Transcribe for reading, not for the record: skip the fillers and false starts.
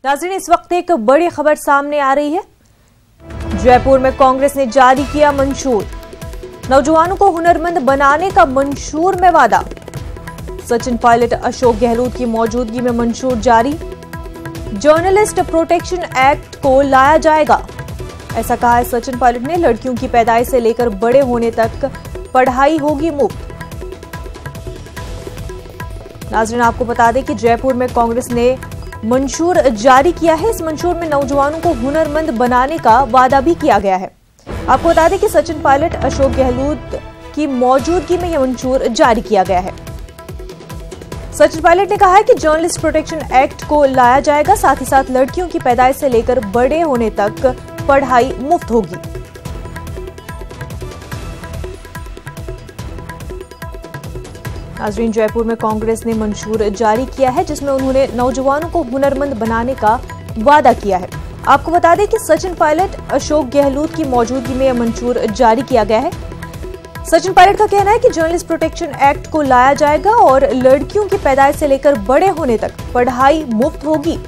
नाज़रीन, इस वक्त एक बड़ी खबर सामने आ रही है। जयपुर में कांग्रेस ने जारी किया मंशूर, नौजवानों को हुनरमंद बनाने का मंशूर में वादा। सचिन पायलट, अशोक गहलोत की मौजूदगी में मंशूर जारी। जर्नलिस्ट प्रोटेक्शन एक्ट को लाया जाएगा, ऐसा कहा है सचिन पायलट ने। लड़कियों की पैदाइश से लेकर बड़े होने तक पढ़ाई होगी मुफ्त। नाज़रीन, आपको बता दें कि जयपुर में कांग्रेस ने मंशूर जारी किया है। इस मंशूर में नौजवानों को हुनरमंद बनाने का वादा भी किया गया है। आपको बता दें कि सचिन पायलट, अशोक गहलोत की मौजूदगी में यह मंशूर जारी किया गया है। सचिन पायलट ने कहा है कि जर्नलिस्ट प्रोटेक्शन एक्ट को लाया जाएगा, साथ ही साथ लड़कियों की पैदाइश से लेकर बड़े होने तक पढ़ाई मुफ्त होगी। नाज़रीन, जयपुर में कांग्रेस ने मंशूर जारी किया है, जिसमें उन्होंने नौजवानों को हुनरमंद बनाने का वादा किया है। आपको बता दें कि सचिन पायलट, अशोक गहलोत की मौजूदगी में यह मंशूर जारी किया गया है। सचिन पायलट का कहना है कि जर्नलिस्ट प्रोटेक्शन एक्ट को लाया जाएगा और लड़कियों की पैदाइश से लेकर बड़े होने तक पढ़ाई मुफ्त होगी।